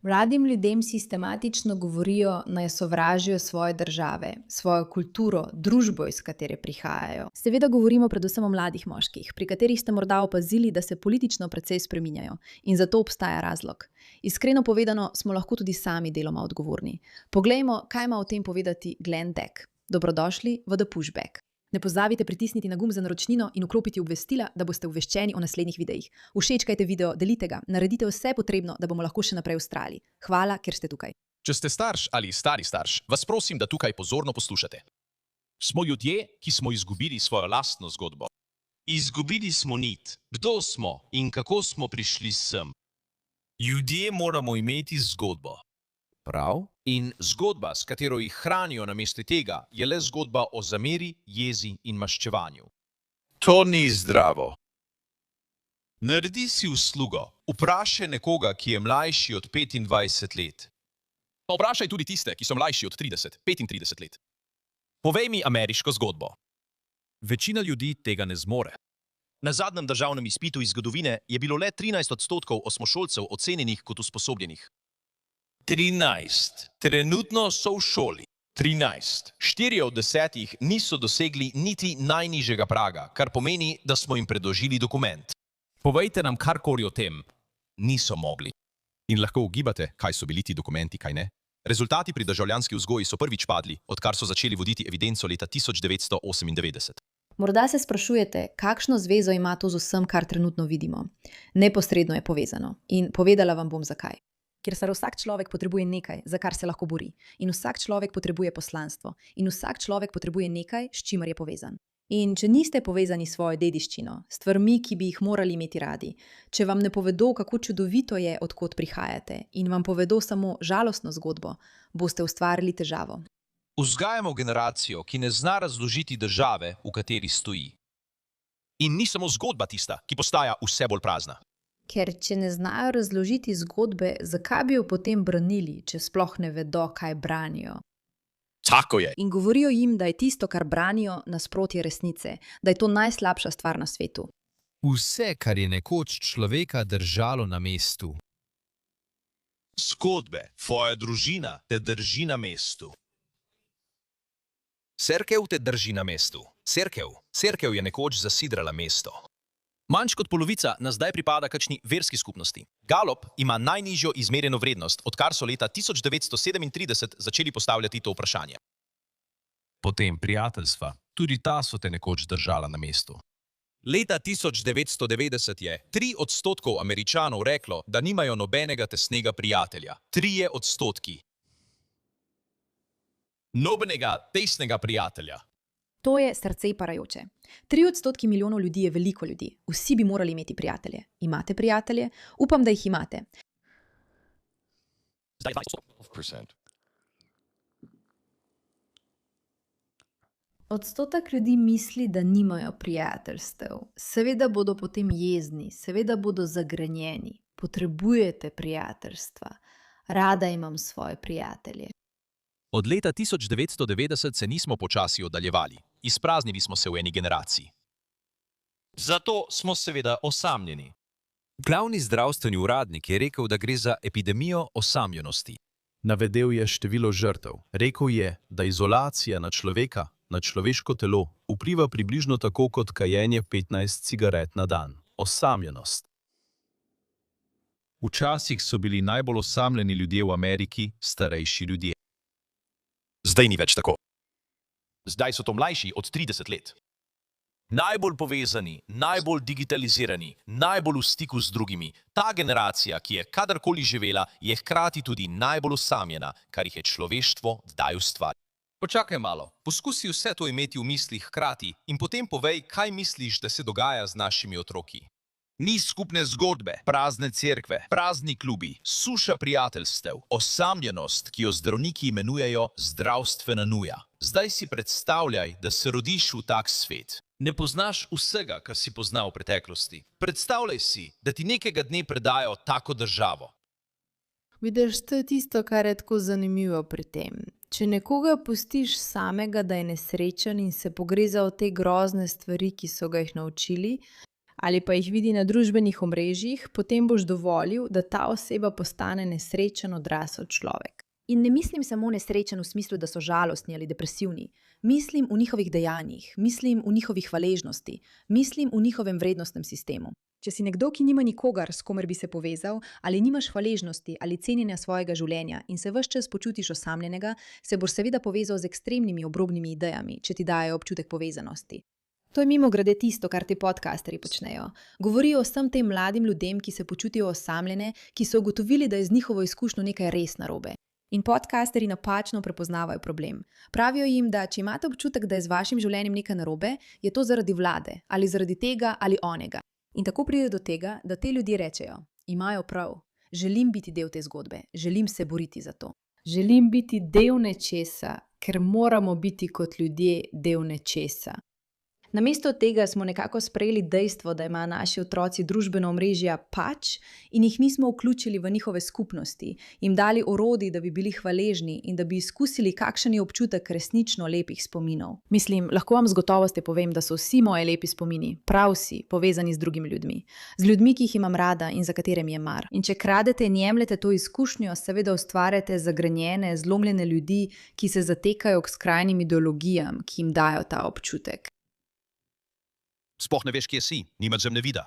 Mladim ljudem sistematično govorijo, naj sovražijo svoje države, svojo kulturo, družbo, iz katere prihajajo. Seveda govorimo predvsem o mladih moških, pri katerih ste morda opazili, da se politično precej spreminjajo in zato obstaja razlog. Iskreno povedano, smo lahko tudi sami deloma odgovorni. Poglejmo, kaj ima o tem povedati Glenn Beck. Dobrodošli v The Pushback. Ne pozabite pritisniti na gumb za naročnino in vklopiti obvestila, da boste obveščeni o naslednjih videih. Všečkajte video, delite ga, naredite vse potrebno, da bomo lahko še naprej vztrajali. Hvala, ker ste tukaj. Če ste starš ali stari starš, vas prosim, da tukaj pozorno poslušate. Smo ljudje, ki smo izgubili svojo lastno zgodbo. Izgubili smo nit, kdo smo in kako smo prišli sem. Ljudje moramo imeti zgodbo. Prav? In zgodba, s katero jih hranijo namesto tega, je le zgodba o zameri, jezi in maščevanju. To ni zdravo. Naredi si uslugo. Vprašaj nekoga, ki je mlajši od 25 let. Pa vprašaj tudi tiste, ki so mlajši od 30-35 let. Povej mi ameriško zgodbo. Večina ljudi tega ne zmore. Na zadnjem državnem izpitu iz zgodovine je bilo le 13% osmošolcev ocenjenih kot usposobljenih. 13. Trenutno so v šoli. 13. 4 od 10 niso dosegli niti najnižjega praga, kar pomeni, da smo jim predložili dokument. Povejte nam karkoli o tem. Niso mogli. In lahko ugibate, kaj so bili ti dokumenti, kaj ne? Rezultati pri državljanski vzgoji so prvič padli, odkar so začeli voditi evidenco leta 1998. Morda se sprašujete, kakšno zvezo ima to z vsem, kar trenutno vidimo. Neposredno je povezano. In povedala vam bom zakaj. Ker vsak človek potrebuje nekaj, za kar se lahko bori. In vsak človek potrebuje poslanstvo. In vsak človek potrebuje nekaj, s čimer je povezan. In če niste povezani s svojo dediščino, s stvarmi, ki bi jih morali imeti radi, če vam ne povedo, kako čudovito je, odkot prihajate, in vam povedo samo žalostno zgodbo, boste ustvarili težavo. Vzgajamo generacijo, ki ne zna razložiti države, v kateri stoji. In ni samo zgodba tista, ki postaja vse bolj prazna. Ker če ne znajo razložiti zgodbe, zakaj bi jo potem branili, če sploh ne vedo, kaj branijo? Tako je. In govorijo jim, da je tisto, kar branijo, nasprotje resnice, da je to najslabša stvar na svetu. Vse, kar je nekoč človeka držalo na mestu. Zgodbe, tvoja družina te drži na mestu. Cerkev te drži na mestu. Cerkev je nekoč zasidrala mesto. Manj kot polovica nas zdaj pripada kakšni verski skupnosti. Gallup ima najnižjo izmerjeno vrednost, odkar so leta 1937 začeli postavljati to vprašanje. Potem prijateljstva. Tudi ta so te nekoč držala na mestu. Leta 1990 je 3% Američanov reklo, da nimajo nobenega tesnega prijatelja. 3%. Nobenega tesnega prijatelja. To je srce parajoče. 3% milijonov ljudi je veliko ljudi. Vsi bi morali imeti prijatelje. Imate prijatelje? Upam, da jih imate. Odstotek ljudi misli, da nimajo prijateljstev. Seveda bodo potem jezni, seveda bodo zagrenjeni. Potrebujete prijateljstva. Rada imam svoje prijatelje. Od leta 1990 se nismo počasi oddaljevali. Izpraznili smo se v eni generaciji. Zato smo seveda osamljeni. Glavni zdravstveni uradnik je rekel, da gre za epidemijo osamljenosti. Navedel je število žrtev. Rekel je, da izolacija na človeka, na človeško telo, vpliva približno tako kot kajenje 15 cigaret na dan. Osamljenost. Včasih so bili najbolj osamljeni ljudje v Ameriki starejši ljudje. Zdaj ni več tako. Zdaj so to mlajši od 30 let. Najbolj povezani, najbolj digitalizirani, najbolj v stiku z drugimi. Ta generacija, ki je kadarkoli živela, je hkrati tudi najbolj osamljena, kar jih je človeštvo kdaj ustvarilo. Počakaj malo, poskusi vse to imeti v mislih hkrati in potem povej, kaj misliš, da se dogaja z našimi otroki. Ni skupne zgodbe, prazne cerkve, prazni klubi, suša prijateljstev, osamljenost, ki jo zdravniki imenujejo zdravstvena nuja. Zdaj si predstavljaj, da se rodiš v tak svet. Ne poznaš vsega, kar si poznal v preteklosti. Predstavljaj si, da ti nekega dne predajo tako državo. Vidiš, to je tisto, kar je tako zanimivo pri tem. Če nekoga pustiš samega, da je nesrečen in se pogreza v te grozne stvari, ki so ga jih naučili, ali pa jih vidi na družbenih omrežjih, potem boš dovolil, da ta oseba postane nesrečen odrasel človek. In ne mislim samo nesrečen v smislu, da so žalostni ali depresivni. Mislim v njihovih dejanjih, mislim v njihovi hvaležnosti, mislim v njihovem vrednostnem sistemu. Če si nekdo, ki nima nikogar, s komer bi se povezal, ali nimaš hvaležnosti ali cenjenja svojega življenja in se ves čas počutiš osamljenega, se boš seveda povezal z ekstremnimi obrobnimi idejami, če ti dajo občutek povezanosti. To je mimogrede tisto, kar ti podcasterji počnejo. Govorijo o vsem tem mladim ljudem, ki se počutijo osamljene, ki so ugotovili, da je z njihovo izkušnjo nekaj res narobe. In podcasterji napačno prepoznavajo problem. Pravijo jim, da če imate občutek, da je z vašim življenjem nekaj narobe, je to zaradi vlade, ali zaradi tega ali onega. In tako pride do tega, da te ljudje rečejo, imajo prav, želim biti del te zgodbe, želim se boriti za to. Želim biti del nečesa, ker moramo biti kot ljudje del nečesa. Namesto tega smo nekako sprejeli dejstvo, da imajo naši otroci družbena omrežja pač in jih nismo vključili v njihove skupnosti, jim dali orodij, da bi bili hvaležni in da bi izkusili, kakšen je občutek resnično lepih spominov. Mislim, lahko vam z gotovostjo povem, da so vsi moji lepi spomini, prav vsi, povezani z drugimi ljudmi. Z ljudmi, ki jih imam rada in za katere mi je mar. In če kradete in jemljete to izkušnjo, seveda ustvarjate zagrenjene, zlomljene ljudi, ki se zatekajo k skrajnim ideologijam, ki jim dajo ta občutek. Sploh ne veš, kje si, nimaš zemljevida.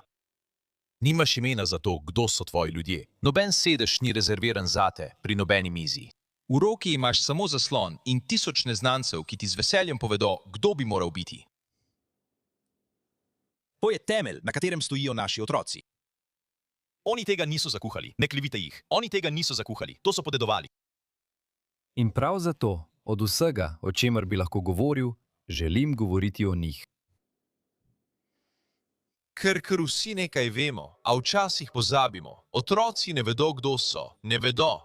Nimaš imena za to, kdo so tvoji ljudje. Noben sedež ni rezerviran zate pri nobeni mizi. V roki imaš samo zaslon in 1000 neznancev, ki ti z veseljem povedo, kdo bi moral biti. To je temelj, na katerem stojijo naši otroci. Oni tega niso zakuhali, ne krivite jih. Oni tega niso zakuhali, to so podedovali. In prav zato, od vsega, o čemer bi lahko govoril, želim govoriti o njih. Ker vsi nekaj vemo, a včasih pozabimo. Otroci ne vedo, kdo so, ne vedo.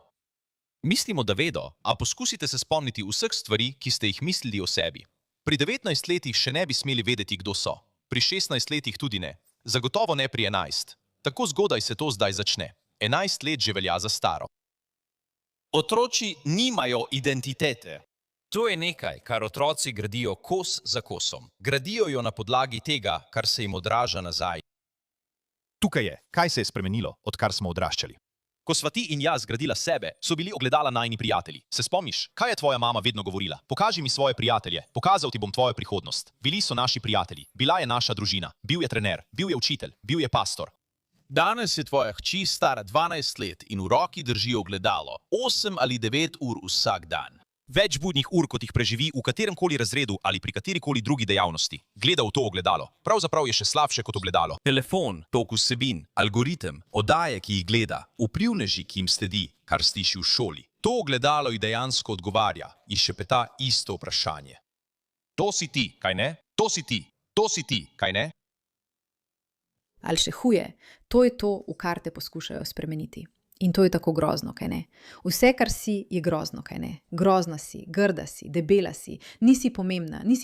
Mislimo, da vedo, a poskusite se spomniti vseh stvari, ki ste jih mislili o sebi. Pri 19 letih še ne bi smeli vedeti, kdo so. Pri 16 letih tudi ne. Zagotovo ne pri 11. Tako zgodaj se to zdaj začne. 11 let že velja za staro. Otroci nimajo identitete. To je nekaj, kar otroci gradijo kos za kosom. Gradijo jo na podlagi tega, kar se jim odraža nazaj. Tukaj je, kaj se je spremenilo, odkar smo odraščali. Ko sva ti in jaz gradila sebe, so bili ogledala najini prijatelji. Se spomniš, kaj je tvoja mama vedno govorila? Pokaži mi svoje prijatelje, pokazal ti bom tvojo prihodnost. Bili so naši prijatelji, bila je naša družina, bil je trener, bil je učitelj, bil je pastor. Danes je tvoja hči stara 12 let in v roki drži ogledalo 8 ali 9 ur vsak dan. Več budnih ur, kot jih preživi v kateremkoli razredu ali pri katerikoli drugi dejavnosti. Gleda v to ogledalo. Pravzaprav je še slabše kot ogledalo. Telefon, tok vsebin, algoritem, oddaje, ki jih gleda, vplivneži, ki jim sledi, kar sliši v šoli. To ogledalo ji dejansko odgovarja in šepeta isto vprašanje. To si ti, kaj ne? To si ti. To si ti, kaj ne? Ali še huje, to je to, v kar te poskušajo spremeniti. In to je tako grozno, kaj ne? Vse, kar si, je grozno, kaj ne? Grozna si, grda si, debela si, nisi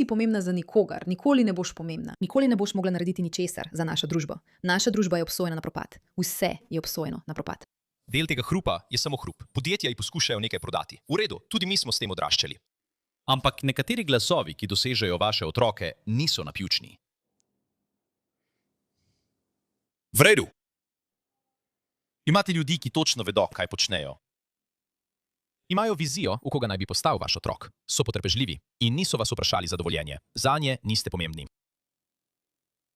pomembna za nikogar, nikoli ne boš pomembna, nikoli ne boš mogla narediti ničesar za našo družbo. Naša družba je obsojena na propad. Vse je obsojeno na propad. Del tega hrupa je samo hrup. Podjetja ji poskušajo nekaj prodati. V redu, tudi mi smo s tem odraščali. Ampak nekateri glasovi, ki dosežejo vaše otroke, niso naključni. V redu. Imate ljudi, ki točno vedo, kaj počnejo. Imajo vizijo, v koga naj bi postal vaš otrok. So potrpežljivi in niso vas vprašali za dovoljenje. Zanje niste pomembni.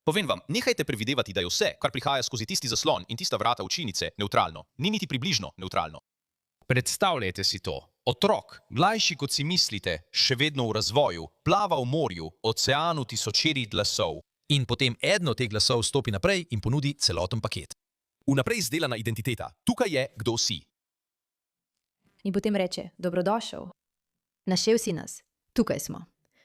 Povem vam, nehajte predvidevati, da je vse, kar prihaja skozi tisti zaslon in tista vrata učilnice, nevtralno. Ni niti približno nevtralno. Predstavljajte si to. Otrok, mlajši kot si mislite, še vedno v razvoju, plava v morju, oceanu tisočerih glasov. In potem eden od teh glasov stopi naprej in ponudi celoten paket. Vnaprej izdelana identiteta. Tukaj je, kdo si. In potem reče, dobrodošel. Našel si nas. Tukaj smo.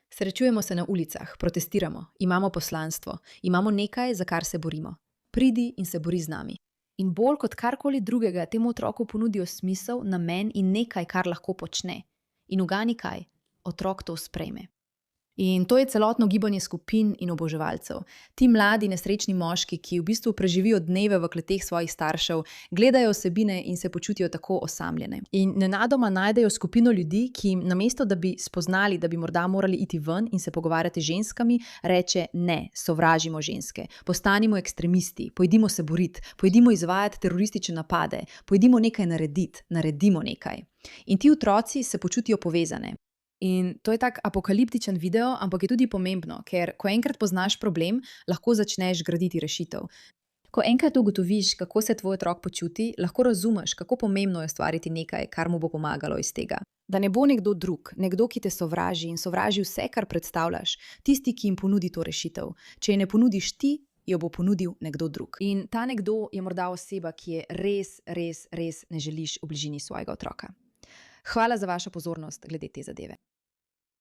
Srečujemo se na ulicah, protestiramo, imamo poslanstvo, imamo nekaj, za kar se borimo. Pridi in se bori z nami. In bolj kot karkoli drugega temu otroku ponudijo smisel, namen in nekaj, kar lahko počne. In ugani kaj, otrok to sprejme. In to je celotno gibanje skupin in oboževalcev. Ti mladi, nesrečni moški, ki v bistvu preživijo dneve v kleteh svojih staršev, gledajo vsebine in se počutijo tako osamljene. In nenadoma najdejo skupino ljudi, ki jim namesto, da bi spoznali, da bi morda morali iti ven in se pogovarjati z ženskami, reče ne, sovražimo ženske, postanimo ekstremisti, pojdimo se boriti, pojdimo izvajati teroristične napade, pojdimo nekaj narediti, naredimo nekaj. In ti otroci se počutijo povezane. In to je tak apokaliptičen video, ampak je tudi pomembno, ker ko enkrat poznaš problem, lahko začneš graditi rešitev. Ko enkrat ugotoviš, kako se tvoj otrok počuti, lahko razumeš, kako pomembno je ustvariti nekaj, kar mu bo pomagalo iz tega. Da ne bo nekdo drug, nekdo, ki te sovraži in sovraži vse, kar predstavljaš, tisti, ki jim ponudi to rešitev. Če je ne ponudiš ti, jo bo ponudil nekdo drug. In ta nekdo je morda oseba, ki je res ne želiš v bližini svojega otroka. Hvala za vašo pozornost glede te zadeve.